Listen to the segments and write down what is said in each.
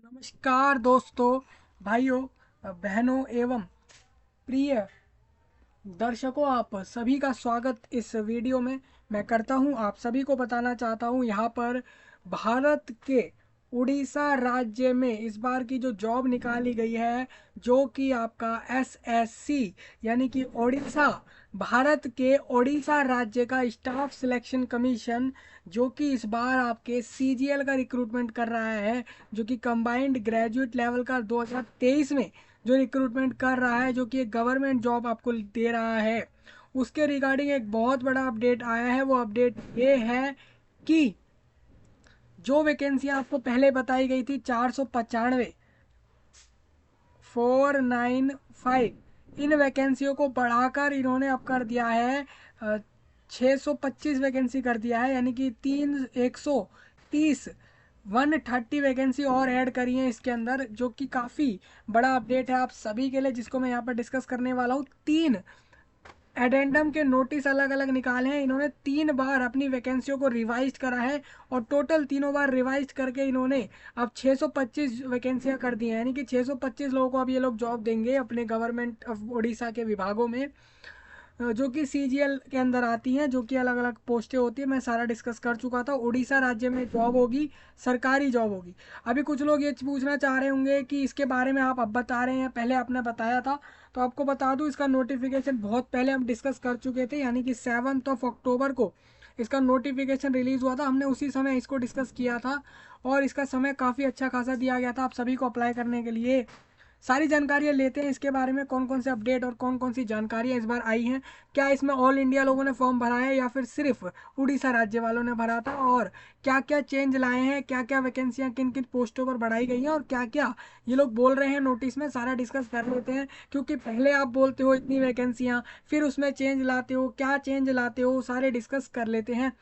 नमस्कार दोस्तों, भाइयों, बहनों एवं प्रिय दर्शकों, आप सभी का स्वागत इस वीडियो में मैं करता हूं। आप सभी को बताना चाहता हूं यहाँ पर भारत के उड़ीसा राज्य में इस बार की जो जॉब निकाली गई है, जो कि आपका एसएससी यानी कि ओडिशा, भारत के ओडिशा राज्य का स्टाफ सिलेक्शन कमीशन, जो कि इस बार आपके सीजीएल का रिक्रूटमेंट कर रहा है, जो कि कंबाइंड ग्रेजुएट लेवल का 2023 में जो रिक्रूटमेंट कर रहा है, जो कि एक गवर्नमेंट जॉब आपको दे रहा है, उसके रिगार्डिंग एक बहुत बड़ा अपडेट आया है। वो अपडेट ये है कि जो वैकेंसी आपको पहले बताई गई थी 495, 495, इन वैकेंसियों को बढ़ाकर इन्होंने अब कर दिया है 625 वैकेंसी कर दिया है, यानी कि 130 130 वैकेंसी और ऐड करी है इसके अंदर, जो कि काफ़ी बड़ा अपडेट है आप सभी के लिए, जिसको मैं यहाँ पर डिस्कस करने वाला हूँ। 3 एडेंडम के नोटिस अलग अलग निकाले हैं इन्होंने, 3 बार अपनी वैकेंसियों को रिवाइज करा है, और टोटल तीनों बार रिवाइज करके इन्होंने अब 625 वैकेंसियां कर दी हैं, यानी कि 625 लोगों को अब ये लोग जॉब देंगे अपने गवर्नमेंट ऑफ उड़ीसा के विभागों में, जो कि सीजीएल के अंदर आती हैं, जो कि अलग अलग पोस्टें होती है। मैं सारा डिस्कस कर चुका था। उड़ीसा राज्य में जॉब होगी, सरकारी जॉब होगी। अभी कुछ लोग ये पूछना चाह रहे होंगे कि इसके बारे में आप अब बता रहे हैं, पहले आपने बताया था। तो आपको बता दूं, इसका नोटिफिकेशन बहुत पहले हम डिस्कस कर चुके थे, यानी कि 7 अक्टूबर को इसका नोटिफिकेशन रिलीज हुआ था। हमने उसी समय इसको डिस्कस किया था, और इसका समय काफ़ी अच्छा खासा दिया गया था आप सभी को अप्लाई करने के लिए। सारी जानकारियाँ लेते हैं इसके बारे में, कौन कौन से अपडेट और कौन कौन सी जानकारियाँ इस बार आई हैं। क्या इसमें ऑल इंडिया लोगों ने फॉर्म भरा है या फिर सिर्फ उड़ीसा राज्य वालों ने भरा था, और क्या क्या चेंज लाए हैं, क्या क्या वैकेंसियाँ किन किन पोस्टों पर बढ़ाई गई हैं, और क्या क्या ये लोग बोल रहे हैं नोटिस में, सारा डिस्कस कर लेते हैं। क्योंकि पहले आप बोलते हो इतनी वैकेंसियाँ, फिर उसमें चेंज लाते हो, क्या चेंज लाते हो, सारे डिस्कस कर लेते हैं।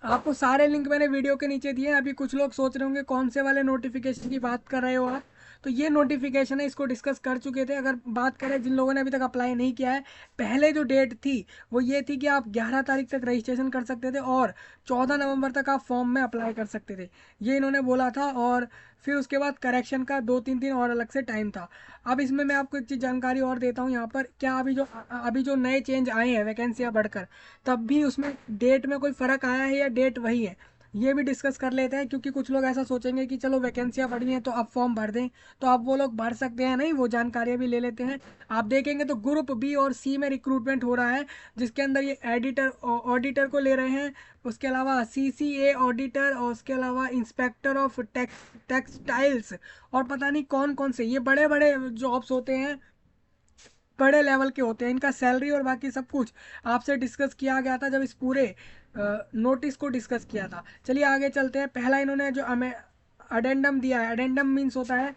आपको सारे लिंक मैंने वीडियो के नीचे दिए हैं। अभी कुछ लोग सोच रहे होंगे कौन से वाले नोटिफिकेशन की बात कर रहे हो आप, तो ये नोटिफिकेशन है, इसको डिस्कस कर चुके थे। अगर बात करें जिन लोगों ने अभी तक अप्लाई नहीं किया है, पहले जो डेट थी वो ये थी कि आप 11 तारीख तक रजिस्ट्रेशन कर सकते थे, और 14 नवंबर तक आप फॉर्म में अप्लाई कर सकते थे, ये इन्होंने बोला था। और फिर उसके बाद करेक्शन का 2-3 दिन और अलग से टाइम था। अब इसमें मैं आपको एक चीज़ जानकारी और देता हूँ यहाँ पर, क्या अभी जो नए चेंज आए हैं वैकेंसियाँ बढ़कर, तब भी उसमें डेट में कोई फ़र्क आया है या डेट वही है, ये भी डिस्कस कर लेते हैं। क्योंकि कुछ लोग ऐसा सोचेंगे कि चलो वैकेंसियाँ बढ़ी हैं तो अब फॉर्म भर दें, तो अब वो लोग भर सकते हैं, नहीं, वो जानकारियाँ भी ले लेते हैं। आप देखेंगे तो ग्रुप बी और सी में रिक्रूटमेंट हो रहा है, जिसके अंदर ये एडिटर ऑडिटर को ले रहे हैं, उसके अलावा सीसीए ऑडिटर, और उसके अलावा इंस्पेक्टर ऑफ टेक्सटाइल्स, और पता नहीं कौन कौन से, ये बड़े बड़े जॉब्स होते हैं, बड़े लेवल के होते हैं। इनका सैलरी और बाकी सब कुछ आपसे डिस्कस किया गया था जब इस पूरे नोटिस को डिस्कस किया था। चलिए आगे चलते हैं। पहला इन्होंने जो हमें अडेंडम दिया है, अडेंडम मीन्स होता है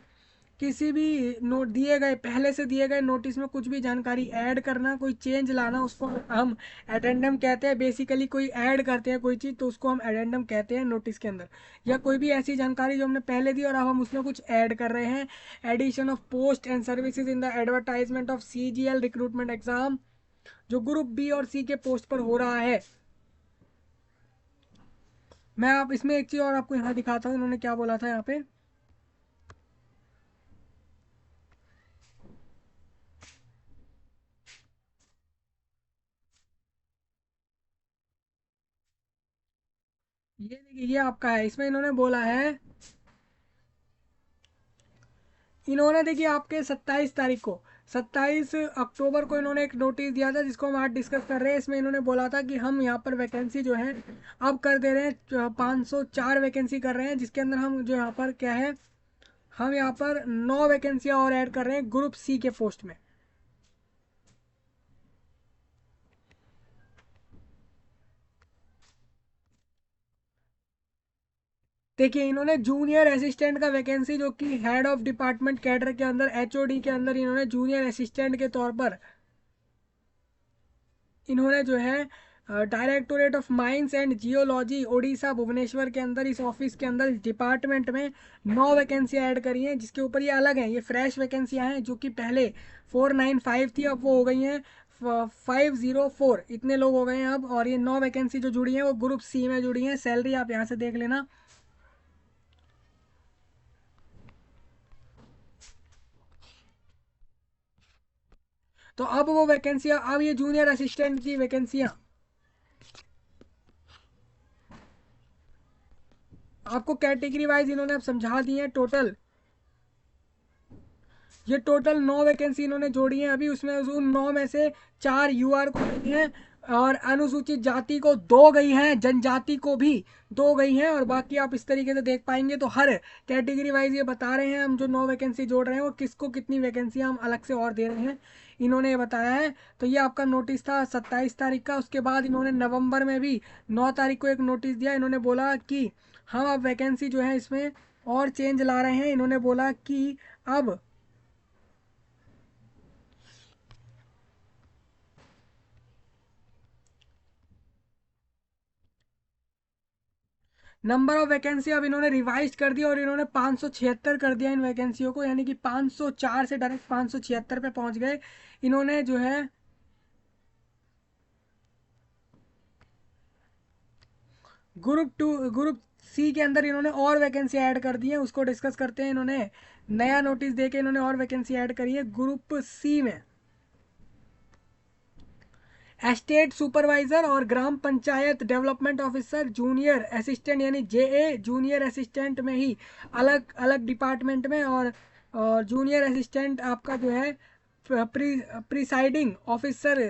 किसी भी नोट दिए गए, पहले से दिए गए नोटिस में कुछ भी जानकारी ऐड करना, कोई चेंज लाना, उसको हम एडेंडम कहते हैं। बेसिकली कोई ऐड करते हैं कोई चीज़, तो उसको हम एडेंडम कहते हैं नोटिस के अंदर, या कोई भी ऐसी जानकारी जो हमने पहले दी और अब हम उसमें कुछ ऐड कर रहे हैं। Addition of post and services in the advertisement of CGL recruitment exam, जो ग्रुप बी और सी के पोस्ट पर हो रहा है। मैं आप इसमें एक चीज़ और आपको यहाँ दिखाता हूँ, इन्होंने क्या बोला था यहाँ पे। ये देखिए, ये आपका है, इसमें इन्होंने बोला है, इन्होंने देखिए आपके 27 तारीख को, 27 अक्टूबर को इन्होंने एक नोटिस दिया था, जिसको हम आज डिस्कस कर रहे हैं। इसमें इन्होंने बोला था कि हम यहाँ पर वैकेंसी जो है अब कर दे रहे हैं, 504 वैकेंसी कर रहे हैं, जिसके अंदर हम जो यहाँ पर क्या है, हम यहाँ पर 9 वैकेंसियाँ और ऐड कर रहे हैं ग्रुप सी के पोस्ट में। देखिए, इन्होंने जूनियर असिस्टेंट का वैकेंसी, जो कि हेड ऑफ डिपार्टमेंट कैडर के अंदर, एचओडी के अंदर, इन्होंने जूनियर असिस्टेंट के तौर पर इन्होंने जो है directorate of mines and geology Orissa Bhubaneswar के अंदर, इस ऑफिस के अंदर, इस डिपार्टमेंट में 9 वैकेंसियाँ ऐड करी हैं, जिसके ऊपर ये अलग हैं, ये फ्रेश वैकेंसियाँ हैं, जो कि पहले 495 थी, अब वो हो गई हैं 504, इतने लोग हो गए हैं अब। और ये 9 वैकेंसी जो जुड़ी हैं वो ग्रुप सी में जुड़ी हैं। सैलरी आप यहाँ से देख लेना, तो अब वो वैकेंसियाँ, अब ये जूनियर असिस्टेंट की वैकेंसियाँ आपको कैटेगरी वाइज इन्होंने अब समझा दी है। टोटल ये टोटल 9 वैकेंसी इन्होंने जोड़ी है अभी, उसमें उन 9 में से 4 यूआर को गई हैं और अनुसूचित जाति को 2 गई हैं, जनजाति को भी 2 गई हैं, और बाकी आप इस तरीके से देख पाएंगे। तो हर कैटेगरी वाइज ये बता रहे हैं हम जो 9 वैकेंसी जोड़ रहे हैं वो किसको कितनी वैकेंसी हम अलग से और दे रहे हैं, इन्होंने ये बताया है। तो ये आपका नोटिस था 27 तारीख का। उसके बाद इन्होंने नवंबर में भी 9 तारीख को एक नोटिस दिया। इन्होंने बोला कि हम अब वैकेंसी जो है इसमें और चेंज ला रहे हैं। इन्होंने बोला कि अब नंबर ऑफ वैकेंसी अब इन्होंने रिवाइज कर दिया और इन्होंने 576 कर दिया इन वैकेंसियों को, यानी कि 504 से डायरेक्ट 576 पे पहुंच गए इन्होंने जो है। ग्रुप सी के अंदर इन्होंने और वैकेंसी ऐड कर दी है, उसको डिस्कस करते हैं। इन्होंने नया नोटिस देके इन्होंने और वैकेंसी ऐड करी है ग्रुप सी में। एस्टेट सुपरवाइजर और ग्राम panchayat development officer junior assistant, यानी जेए जूनियर असिस्टेंट में ही अलग अलग डिपार्टमेंट में, और जूनियर असिस्टेंट आपका जो है प्रिसाइडिंग ऑफिसर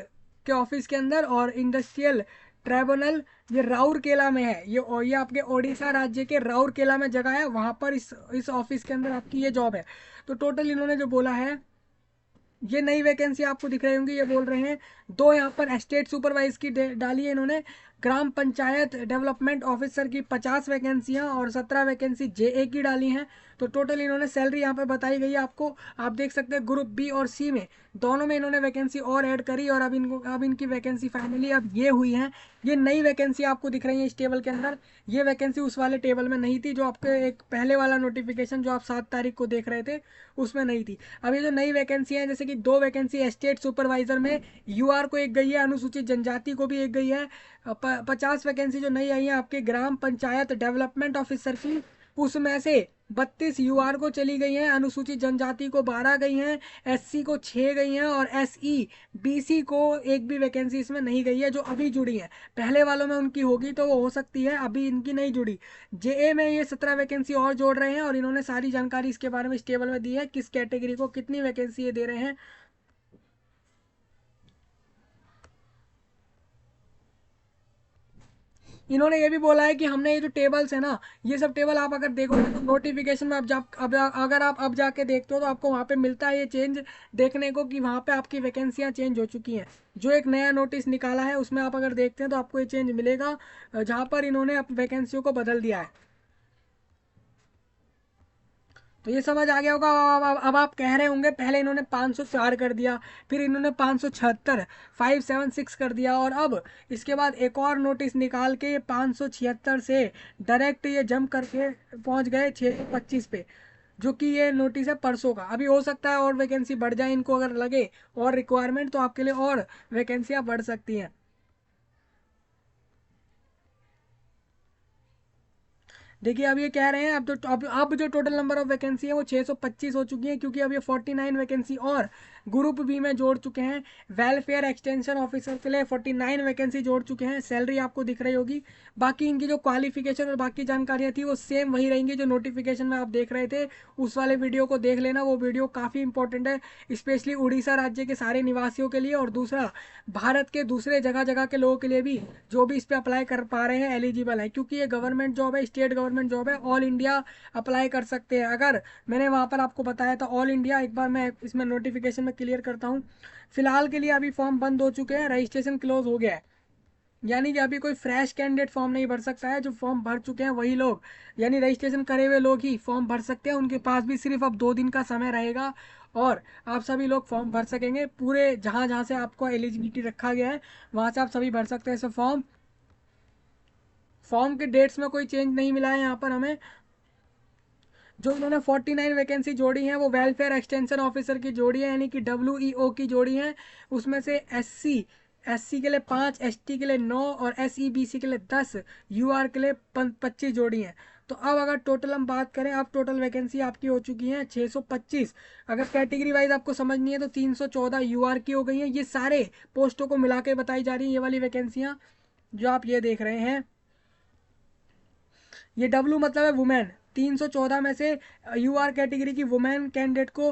के ऑफिस के अंदर, और इंडस्ट्रियल ट्राइब्यूनल ये राउरकेला में है। ये आपके ओडिशा राज्य के राउरकेला में जगह है, वहाँ पर इस ऑफिस के अंदर आपकी ये जॉब है। तो टोटल इन्होंने जो बोला है, ये नई वैकेंसी आपको दिख रही होंगी, ये बोल रहे हैं 2 यहाँ पर एस्टेट सुपरवाइज की डाली है इन्होंने। ग्राम पंचायत डेवलपमेंट ऑफिसर की 50 वैकेंसियाँ और 17 वैकेंसी जेए की डाली हैं। तो टोटल इन्होंने सैलरी यहाँ पे बताई गई है आपको, आप देख सकते हैं ग्रुप बी और सी में दोनों में इन्होंने वैकेंसी और ऐड करी, और अब इनकी वैकेंसी फाइनली अब ये हुई है। ये नई वैकेंसी आपको दिख रही है इस टेबल के अंदर। ये वैकेंसी उस वाले टेबल में नहीं थी, जो आपके एक पहले वाला नोटिफिकेशन जो आप 7 तारीख को देख रहे थे उसमें नहीं थी। अब ये जो नई वैकेंसी है, जैसे कि 2 वैकेंसी एस्टेट सुपरवाइजर में यूआर को एक गई है, अनुसूचित जनजाति को भी एक गई है। 50 वैकेंसी जो नई आई है आपके ग्राम पंचायत डेवलपमेंट ऑफिसर की, उसमें से 32 यूआर को चली गई हैं, अनुसूचित जनजाति को 12 गई हैं, एससी को 6 गई हैं, और एसई बीसी को एक भी वैकेंसी इसमें नहीं गई है जो अभी जुड़ी है। पहले वालों में उनकी होगी तो वो हो सकती है, अभी इनकी नहीं जुड़ी। जेए में ये 17 वैकेंसी और जोड़ रहे हैं, और इन्होंने सारी जानकारी इसके बारे में इस टेबल में दी है, किस कैटेगरी को कितनी वैकेंसी ये दे रहे हैं। इन्होंने ये भी बोला है कि हमने ये जो टेबल्स है ना, ये सब टेबल आप अगर देखोगे तो नोटिफिकेशन में अब अगर आप अब जाके देखते हो तो आपको वहाँ पे मिलता है ये चेंज देखने को, कि वहाँ पे आपकी वैकेंसियाँ चेंज हो चुकी हैं। जो एक नया नोटिस निकाला है उसमें आप अगर देखते हैं तो आपको ये चेंज मिलेगा, जहाँ पर इन्होंने अब वैकेंसियों को बदल दिया है। तो ये समझ आ गया होगा। अब आप कह रहे होंगे पहले इन्होंने 504 कर दिया, फिर इन्होंने 576 576 कर दिया, और अब इसके बाद एक और नोटिस निकाल के 576 से डायरेक्ट ये जंप करके पहुंच गए 625 पे, जो कि ये नोटिस है परसों का। अभी हो सकता है और वैकेंसी बढ़ जाए, इनको अगर लगे और रिक्वायरमेंट तो आपके लिए और वैकेंसियाँ बढ़ सकती हैं। देखिए अब ये कह रहे हैं अब जो टोटल नंबर ऑफ वैकेंसी है वो 625 हो चुकी है, क्योंकि अब ये 49 वैकेंसी और ग्रुप बी में जोड़ चुके हैं। वेलफेयर एक्सटेंशन ऑफिसर के लिए 49 वैकेंसी जोड़ चुके हैं। सैलरी आपको दिख रही होगी। बाकी इनकी जो क्वालिफिकेशन और बाकी जानकारियाँ थी वो सेम वही रहेंगी जो नोटिफिकेशन में आप देख रहे थे। उस वाले वीडियो को देख लेना, वो वीडियो काफ़ी इंपॉर्टेंट है, स्पेशली उड़ीसा राज्य के सारे निवासियों के लिए, और दूसरा भारत के दूसरे जगह जगह के लोगों के लिए भी जो भी इस पर अप्लाई कर पा रहे हैं एलिजिबल है, क्योंकि ये गवर्नमेंट जॉब है, स्टेट गवर्नमेंट जॉब है, ऑल इंडिया अप्लाई कर सकते हैं। अगर मैंने वहाँ पर आपको बताया था ऑल इंडिया, एक बार मैं इसमें नोटिफिकेशन में क्लियर करता हूँ। फिलहाल के लिए अभी फॉर्म बंद हो चुके हैं, रजिस्ट्रेशन क्लोज हो गया है, यानी कि अभी कोई फ्रेश कैंडिडेट फॉर्म नहीं भर सकता है। जो फॉर्म भर चुके हैं वही लोग, यानी रजिस्ट्रेशन करे हुए लोग ही फॉर्म भर सकते हैं। उनके पास भी सिर्फ अब 2 दिन का समय रहेगा, और आप सभी लोग फॉर्म भर सकेंगे। पूरे जहाँ जहाँ से आपको एलिजिबिलिटी रखा गया है वहाँ से आप सभी भर सकते हैं इसे फॉर्म। फॉर्म के डेट्स में कोई चेंज नहीं मिला है यहाँ पर हमें। जो इन्होंने 49 वैकेंसी जोड़ी है वो वेलफेयर एक्सटेंशन ऑफिसर की जोड़ी है, यानी कि WEO की जोड़ी है। उसमें से एससी के लिए 5, एसटी के लिए 9 और SEBC के लिए 10, यूआर के लिए 25 जोड़ी हैं। तो अब अगर टोटल हम बात करें, अब टोटल वैकेंसी आपकी हो चुकी है 625। अगर कैटेगरी वाइज आपको समझनी है तो 314 यूआर की हो गई है। ये सारे पोस्टों को मिला के बताई जा रही है ये वाली वैकेंसियाँ जो आप ये देख रहे हैं। ये डब्लू मतलब है वुमेन। 314 में से यूआर कैटेगरी की वुमेन कैंडिडेट को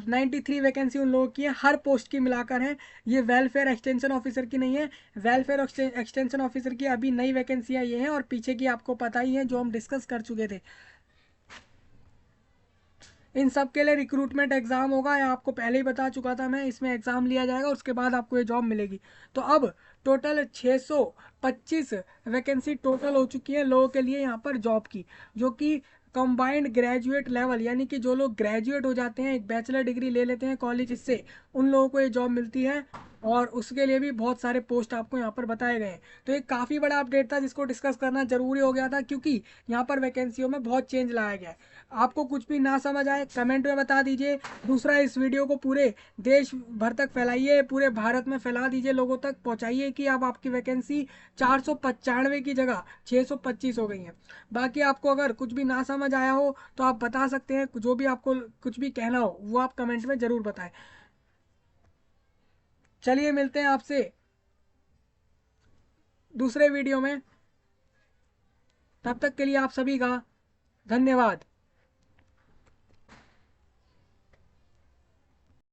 93 वैकेंसी उन लोगों की है, हर पोस्ट की मिलाकर है। ये वेलफेयर एक्सटेंशन ऑफिसर की नहीं है। वेलफेयर एक्सटेंशन ऑफिसर की अभी नई वैकेंसियाँ ये हैं, और पीछे की आपको पता ही है जो हम डिस्कस कर चुके थे। इन सब के लिए रिक्रूटमेंट एग्जाम होगा, या आपको पहले ही बता चुका था मैं, इसमें एग्जाम लिया जाएगा, उसके बाद आपको ये जॉब मिलेगी। तो अब टोटल 625 वैकेंसी टोटल हो चुकी है लोगों के लिए यहाँ पर जॉब की, जो कि कंबाइंड ग्रेजुएट लेवल, यानी कि जो लोग ग्रेजुएट हो जाते हैं, एक बैचलर डिग्री ले लेते हैं कॉलेज से, उन लोगों को ये जॉब मिलती है। और उसके लिए भी बहुत सारे पोस्ट आपको यहाँ पर बताए गए हैं। तो ये काफ़ी बड़ा अपडेट था जिसको डिस्कस करना जरूरी हो गया था, क्योंकि यहाँ पर वैकेंसियों में बहुत चेंज लाया गया है। आपको कुछ भी ना समझ आए कमेंट में बता दीजिए। दूसरा, इस वीडियो को पूरे देश भर तक फैलाइए, पूरे भारत में फैला दीजिए, लोगों तक पहुंचाइए कि अब आपकी वैकेंसी 495 की जगह 625 हो गई है। बाकी आपको अगर कुछ भी ना समझ आया हो तो आप बता सकते हैं, जो भी आपको कुछ भी कहना हो वो आप कमेंट में ज़रूर बताएं। चलिए मिलते हैं आपसे दूसरे वीडियो में, तब तक के लिए आप सभी का धन्यवाद।